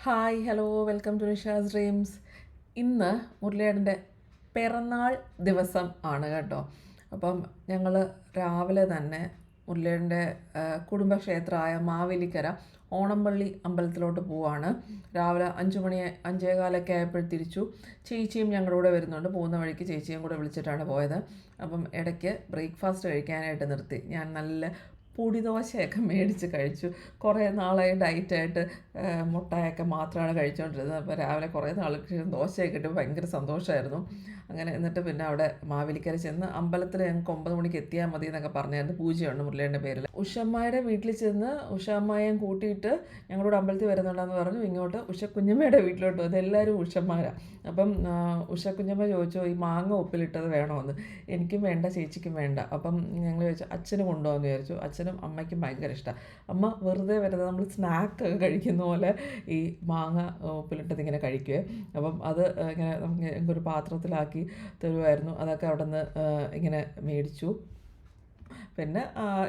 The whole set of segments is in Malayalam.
Hi hello welcome to Nisha's dreams. ഇന്ന് മുരളിയേട്ടൻ്റെ പിറന്നാൾ ദിവസം ആണ് കേട്ടോ. അപ്പം ഞങ്ങൾ രാവിലെ തന്നെ മുരളിയേട്ടൻ്റെ കുടുംബക്ഷേത്രമായ മാവേലിക്കര ഓണംപള്ളി അമ്പലത്തിലോട്ട് പോവാണ്. രാവിലെ 5 മണി 5:15 ആയപ്പോൾ തിരിച്ചു. ചേച്ചിയും ഞങ്ങളുടെ കൂടെ വരുന്നുണ്ട്. പോകുന്ന വഴിക്ക് ചേച്ചിയും കൂടെ വിളിച്ചിട്ടാണ് പോയത്. അപ്പം ഇടയ്ക്ക് ബ്രേക്ക്ഫാസ്റ്റ് കഴിക്കാനായിട്ട് നിർത്തി. ഞാൻ നല്ല പൊടിദോശയൊക്കെ മേടിച്ച് കഴിച്ചു. കുറേ നാളായി ഡയറ്റായിട്ട് മുട്ടയൊക്കെ മാത്രമാണ് കഴിച്ചുകൊണ്ടിരുന്നത്. അപ്പോൾ രാവിലെ കുറേ നാൾക്ക് ദോശയൊക്കെ ഇട്ട് ഭയങ്കര സന്തോഷമായിരുന്നു. അങ്ങനെ എന്നിട്ട് പിന്നെ അവിടെ മാവേലിക്കര ചെന്ന് അമ്പലത്തിൽ ഞങ്ങൾക്ക് 9 മണിക്ക് എത്തിയാൽ മതി എന്നൊക്കെ പറഞ്ഞായിരുന്നു. പൂജയുണ്ട് മുരളിയുടെ പേരിൽ. ഉഷമ്മയുടെ വീട്ടിൽ ചെന്ന് ഉഷമ്മയും കൂട്ടിയിട്ട് ഞങ്ങളോട് അമ്പലത്തിൽ വരുന്നുണ്ടെന്ന് പറഞ്ഞു. ഇങ്ങോട്ട് ഉഷക്കുഞ്ഞമ്മയുടെ വീട്ടിലോട്ട് വന്നു. എല്ലാവരും ഉഷന്മാരാണ്. അപ്പം ഉഷക്കുഞ്ഞമ്മ ചോദിച്ചു ഈ മാങ്ങ ഉപ്പിലിട്ടത് വേണമെന്ന്. എനിക്കും വേണ്ട, ചേച്ചിക്കും വേണ്ട. അപ്പം ഞങ്ങൾ ചോദിച്ചു അച്ഛന് കൊണ്ടുപോകാമെന്ന് വിചാരിച്ചു. അച്ഛനും അമ്മയ്ക്കും ഭയങ്കര ഇഷ്ടമാണ്. അമ്മ വെറുതെ വരുന്നത് നമ്മൾ സ്നാക്കൊക്കെ കഴിക്കുന്ന പോലെ ഈ മാങ്ങ ഉപ്പിലിട്ടത് ഇങ്ങനെ കഴിക്കുവേ. അപ്പം അത് ഇങ്ങനെ നമുക്ക് ഒരു പാത്രത്തിലാക്കി തരുമായിരുന്നു. അതൊക്കെ അവിടെ നിന്ന് ഇങ്ങനെ മേടിച്ചു. പിന്നെ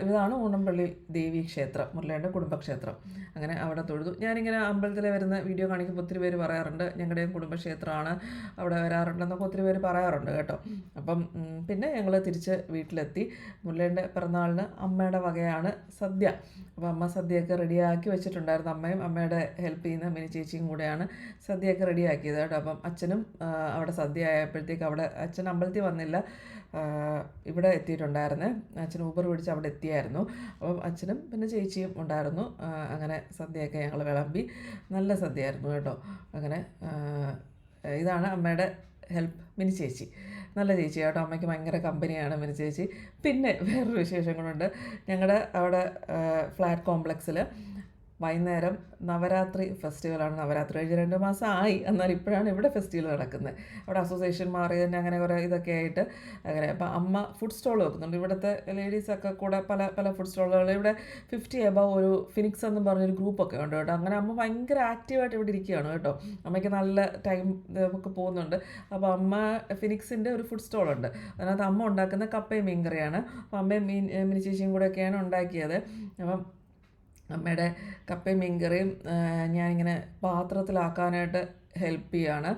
ഇതാണ് ഓണംപള്ളി ദേവി ക്ഷേത്രം, മുരളിയുടെ കുടുംബക്ഷേത്രം. അങ്ങനെ അവിടെ തൊഴുതു. ഞാനിങ്ങനെ അമ്പലത്തിൽ വരുന്ന വീഡിയോ കാണിക്കുമ്പോൾ ഒത്തിരി പേര് പറയാറുണ്ട് ഞങ്ങളുടെയും കുടുംബക്ഷേത്രമാണ്, അവിടെ വരാറുണ്ടെന്നൊക്കെ ഒത്തിരി പേര് പറയാറുണ്ട് കേട്ടോ. അപ്പം പിന്നെ ഞങ്ങൾ തിരിച്ച് വീട്ടിലെത്തി. മുരളിയുടെ പിറന്നാളിന് അമ്മയുടെ വകയാണ് സദ്യ. അപ്പോൾ അമ്മ സദ്യയൊക്കെ റെഡിയാക്കി വെച്ചിട്ടുണ്ടായിരുന്നു. അമ്മയും അമ്മയുടെ ഹെൽപ്പ് ചെയ്യുന്ന മിനി ചേച്ചിയും കൂടെയാണ് സദ്യയൊക്കെ റെഡിയാക്കിയത് കേട്ടോ. അപ്പം അച്ഛനും അവിടെ സദ്യ ആയപ്പോഴത്തേക്ക് അവിടെ അച്ഛൻ അമ്പലത്തിൽ വന്നില്ല, ഇവിടെ എത്തിയിട്ടുണ്ടായിരുന്നേ. അച്ഛൻ ഊബർ പിടിച്ച് അവിടെ എത്തിയായിരുന്നു. അപ്പം അച്ഛനും പിന്നെ ചേച്ചിയും ഉണ്ടായിരുന്നു. അങ്ങനെ സദ്യയൊക്കെ ഞങ്ങൾ വിളമ്പി. നല്ല സദ്യയായിരുന്നു കേട്ടോ. അങ്ങനെ ഇതാണ് അമ്മയുടെ ഹെൽപ്പ് മിനി ചേച്ചി. നല്ല ചേച്ചി കേട്ടോ. അമ്മയ്ക്ക് ഭയങ്കര കമ്പനിയാണ് മിനി ചേച്ചി. പിന്നെ വേറൊരു വിശേഷങ്ങളുണ്ട്. ഞങ്ങളുടെ അവിടെ ഫ്ലാറ്റ് കോംപ്ലക്സിൽ വൈകുന്നേരം നവരാത്രി ഫെസ്റ്റിവലാണ്. നവരാത്രി കഴിഞ്ഞ് 2 മാസം ആയി, എന്നാൽ ഇപ്പോഴാണ് ഇവിടെ ഫെസ്റ്റിവൽ നടക്കുന്നത്. അവിടെ അസോസിയേഷൻ മാറി തന്നെ അങ്ങനെ കുറേ ഇതൊക്കെ ആയിട്ട് അങ്ങനെ. അപ്പം അമ്മ ഫുഡ് സ്റ്റോൾ വെക്കുന്നുണ്ട്. ഇവിടുത്തെ ലേഡീസൊക്കെ കൂടെ പല പല ഫുഡ് സ്റ്റോളുകൾ. ഇവിടെ 50 എബവ് ഒരു ഫിനിക്സ് എന്നും പറഞ്ഞൊരു ഗ്രൂപ്പൊക്കെ ഉണ്ട് കേട്ടോ. അങ്ങനെ അമ്മ ഭയങ്കര ആക്റ്റീവായിട്ട് ഇവിടെ ഇരിക്കുകയാണ് കേട്ടോ. അമ്മയ്ക്ക് നല്ല ടൈം ഒക്കെ പോകുന്നുണ്ട്. അപ്പോൾ അമ്മ ഫിനിക്സിൻ്റെ ഒരു ഫുഡ് സ്റ്റോളുണ്ട്. അതിനകത്ത് അമ്മ ഉണ്ടാക്കുന്ന കപ്പയും മീൻകറിയാണ്. അപ്പം അമ്മയും മിനി ചേച്ചിയും കൂടെയൊക്കെയാണ് ഉണ്ടാക്കിയത്. അപ്പം അമ്മയുടെ കപ്പയും മീൻകറിയും ഞാനിങ്ങനെ പാത്രത്തിലാക്കാനായിട്ട് ഹെൽപ്പ് ചെയ്യാണ്.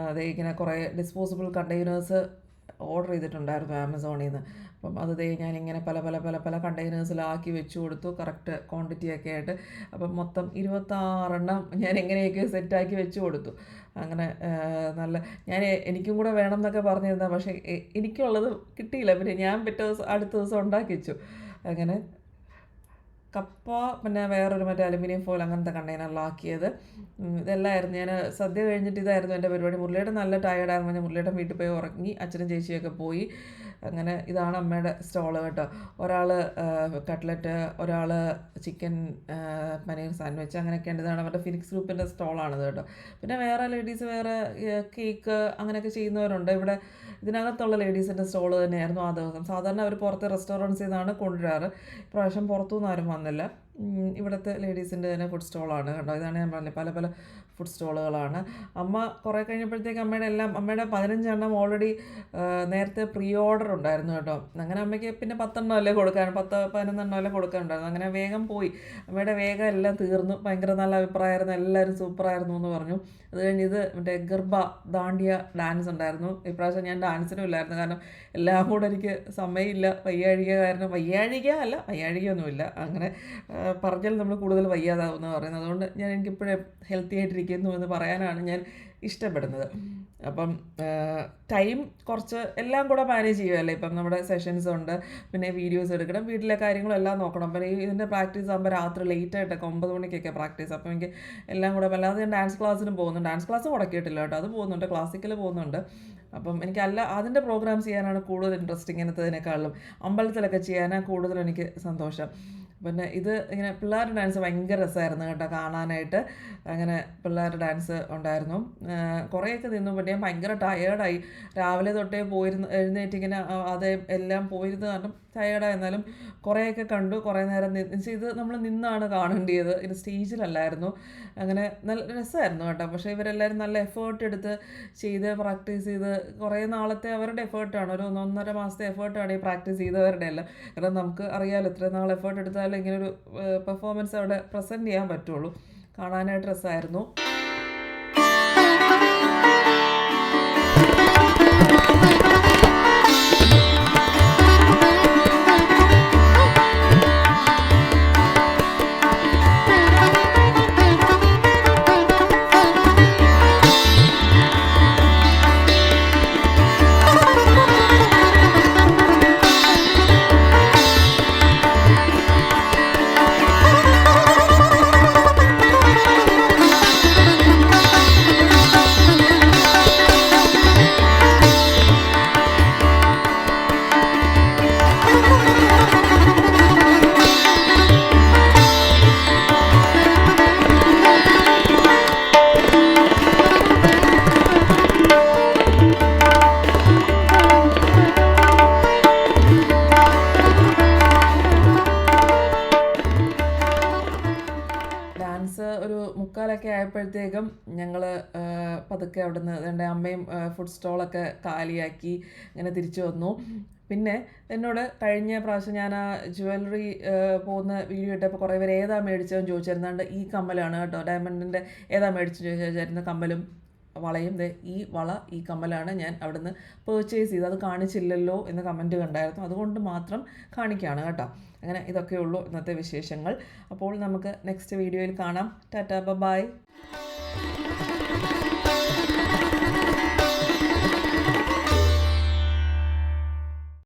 അതേ ഇങ്ങനെ കുറേ ഡിസ്പോസിബിൾ കണ്ടെയ്നേഴ്സ് ഓർഡർ ചെയ്തിട്ടുണ്ടായിരുന്നു ആമസോണിൽ നിന്ന്. അപ്പം അത് ഞാനിങ്ങനെ പല പല പല പല കണ്ടെയ്നേഴ്സിലാക്കി വെച്ച് കൊടുത്തു, കറക്റ്റ് ക്വാണ്ടിറ്റിയൊക്കെ ആയിട്ട്. അപ്പം മൊത്തം 26 ഞാൻ എങ്ങനെയൊക്കെ സെറ്റാക്കി വെച്ച് കൊടുത്തു. അങ്ങനെ നല്ല എനിക്കും കൂടെ വേണം എന്നൊക്കെ പറഞ്ഞിരുന്നത്, പക്ഷേ എനിക്കുള്ളത് കിട്ടിയില്ല. പിന്നെ ഞാൻ അടുത്ത ദിവസം ഉണ്ടാക്കി വെച്ചു. അങ്ങനെ കപ്പ പിന്നെ വേറൊരു മറ്റേ അലുമിനിയം ഫോയിൽ അങ്ങനത്തെ കണ്ടെയ്നറിലാക്കിയത്. ഇതെല്ലാമായിരുന്നു. ഞാൻ സദ്യ കഴിഞ്ഞിട്ട് ഇതായിരുന്നു എൻ്റെ പരിപാടി. മുരളിയുടെ നല്ല ടയേർഡായിരുന്നു. ഞാൻ മുരളിയുടെ വീട്ടിൽ പോയി ഉറങ്ങി. അച്ഛനും ചേച്ചിയൊക്കെ പോയി. അങ്ങനെ ഇതാണ് അമ്മയുടെ സ്റ്റോള് കേട്ടോ. ഒരാൾ കട്ട്ലറ്റ്, ഒരാൾ ചിക്കൻ പനീർ സാൻഡ്വിച്ച്, അങ്ങനെയൊക്കെയാണ്. ഇതാണ് അവരുടെ ഫിനിക്സ് ഗ്രൂപ്പിൻ്റെ സ്റ്റോളാണിത് കേട്ടോ. പിന്നെ വേറെ ലേഡീസ് വേറെ കേക്ക് അങ്ങനെയൊക്കെ ചെയ്യുന്നവരുണ്ട്. ഇവിടെ ഇതിനകത്തുള്ള ലേഡീസിൻ്റെ സ്റ്റോള് തന്നെയായിരുന്നു ആ ദിവസം. സാധാരണ അവർ പുറത്തെ റെസ്റ്റോറൻറ്റ്സിൽ നിന്നാണ് കൊണ്ടുവരാറ്. ഇപ്രാവശ്യം പുറത്തുനിന്ന് ആരും വന്നില്ല. ഇവിടുത്തെ ലേഡീസിൻ്റെ തന്നെ ഫുഡ് സ്റ്റോളാണ് കേട്ടോ. ഇതാണ് ഞാൻ പറഞ്ഞത്, പല പല ഫുഡ് സ്റ്റോളുകളാണ്. അമ്മ കുറേ കഴിഞ്ഞപ്പോഴത്തേക്ക് അമ്മയുടെ 15 ഓൾറെഡി നേരത്തെ പ്രീ ഓർഡർ ഉണ്ടായിരുന്നു കേട്ടോ. അങ്ങനെ അമ്മയ്ക്ക് പിന്നെ 10 അല്ലേ കൊടുക്കാൻ, 10-11 അല്ലേ കൊടുക്കാനുണ്ടായിരുന്നു. അങ്ങനെ വേഗം പോയി. അമ്മയുടെ വേഗം എല്ലാം തീർന്നു. ഭയങ്കര നല്ല അഭിപ്രായമായിരുന്നു. എല്ലാവരും സൂപ്പറായിരുന്നു എന്ന് പറഞ്ഞു. അത് കഴിഞ്ഞ് മറ്റേ ഗർഭ ദാണ്ടിയ ഡാൻസ് ഉണ്ടായിരുന്നു. ഇപ്രാവശ്യം ഞാൻ ഡാൻസിനും ഇല്ലായിരുന്നു, കാരണം എല്ലാം കൂടെ എനിക്ക് സമയമില്ല. വയ്യാഴികയൊന്നുമില്ല. അങ്ങനെ പറഞ്ഞാൽ നമ്മൾ കൂടുതൽ വയ്യാതാവുമെന്ന് പറയുന്നത്. അതുകൊണ്ട് എനിക്കിപ്പോഴും ഹെൽത്തി ആയിട്ടിരിക്കുന്നു എന്ന് പറയാനാണ് ഞാൻ ഇഷ്ടപ്പെടുന്നത്. അപ്പം ടൈം കുറച്ച് എല്ലാം കൂടെ മാനേജ് ചെയ്യുമല്ലേ. ഇപ്പം നമ്മുടെ സെഷൻസ് ഉണ്ട്, പിന്നെ വീഡിയോസ് എടുക്കണം, വീട്ടിലെ കാര്യങ്ങളും എല്ലാം നോക്കണം. അപ്പം ഇതിൻ്റെ പ്രാക്ടീസ് ആകുമ്പോൾ രാത്രി ലേറ്റായിട്ടൊക്കെ 9 മണിക്കൊക്കെ പ്രാക്ടീസ്. അപ്പോൾ എനിക്ക് എല്ലാം കൂടെ അല്ലാതെ ഞാൻ ഡാൻസ് ക്ലാസ്സിനും പോകുന്നുണ്ട്. ഡാൻസ് ക്ലാസ് മുടക്കിയിട്ടില്ല കേട്ടോ, അത് പോകുന്നുണ്ട്. ക്ലാസിക്കൽ പോകുന്നുണ്ട്. അപ്പം അതിൻ്റെ പ്രോഗ്രാംസ് ചെയ്യാനാണ് കൂടുതൽ ഇൻട്രസ്റ്റ്. ഇങ്ങനത്തതിനേക്കാളും അമ്പലത്തിലൊക്കെ ചെയ്യാനാണ് കൂടുതൽ എനിക്ക് സന്തോഷം. പിന്നെ ഇത് ഇങ്ങനെ പിള്ളേരുടെ ഡാൻസ് ഭയങ്കര രസമായിരുന്നു കേട്ടോ കാണാനായിട്ട്. അങ്ങനെ പിള്ളേരുടെ ഡാൻസ് ഉണ്ടായിരുന്നു. കുറേയൊക്കെ നിന്നു. പിന്നെ ഞാൻ ഭയങ്കര ടയേർഡായി. രാവിലെ തൊട്ടേ എഴുന്നേറ്റിങ്ങനെ അത് എല്ലാം പോയിരുന്ന് കാരണം ടയേർഡായി. എന്നാലും കുറേയൊക്കെ കണ്ടു. കുറേ നേരം ഇത് നമ്മൾ നിന്നാണ് കാണേണ്ടത്, ഇത് സ്റ്റേജിലല്ലായിരുന്നു. അങ്ങനെ നല്ല രസമായിരുന്നു കേട്ടോ. പക്ഷേ ഇവരെല്ലാവരും നല്ല എഫേർട്ട് എടുത്ത് ചെയ്ത് പ്രാക്ടീസ് ചെയ്ത് കുറേ നാളത്തെ അവരുടെ എഫേർട്ടാണ്, ഒരു 1.5 മാസത്തെ എഫേർട്ടാണ് ഈ പ്രാക്ടീസ് ചെയ്തവരുടെ എല്ലാം. കാരണം നമുക്ക് അറിയാമല്ലോ, ഇത്രയും നാൾ എഫേർട്ട് എടുത്താലും ഇങ്ങനൊരു പെർഫോമൻസ് അവിടെ പ്രസൻറ്റ് ചെയ്യാൻ പറ്റുള്ളൂ. കാണാനായിട്ട് രസമായിരുന്നു. ഒരു 3:45 ആയപ്പോഴത്തേക്കും ഞങ്ങൾ പതുക്കെ അവിടുന്ന് എൻ്റെ അമ്മയും ഫുഡ് സ്റ്റോളൊക്കെ കാലിയാക്കി ഇങ്ങനെ തിരിച്ചു വന്നു. പിന്നെ എന്നോട് കഴിഞ്ഞ പ്രാവശ്യം ഞാൻ ആ ജ്വല്ലറി പോകുന്ന വീഡിയോ ഇട്ടപ്പോൾ കുറേ പേര് ഏതാ മേടിച്ചതെന്ന് ചോദിച്ചിരുന്നാണ്ട് ഈ കമ്മലാണ് കേട്ടോ, ഡയമണ്ടിൻ്റെ ഏതാ മേടിച്ച് ചോദിച്ചായിരുന്നു. കമ്മലും വളയും ഈ കമ്മലാണ് ഞാൻ അവിടുന്ന് പേർച്ചേസ് ചെയ്ത്, അത് കാണിച്ചില്ലല്ലോ എന്ന് കമൻറ്റ് കണ്ടായിരുന്നു. അതുകൊണ്ട് മാത്രം കാണിക്കുകയാണ് കേട്ടോ. അങ്ങനെ ഇതൊക്കെയുള്ളൂ ഇന്നത്തെ വിശേഷങ്ങൾ. അപ്പോൾ നമുക്ക് നെക്സ്റ്റ് വീഡിയോയിൽ കാണാം. ടാറ്റാ, ബൈ.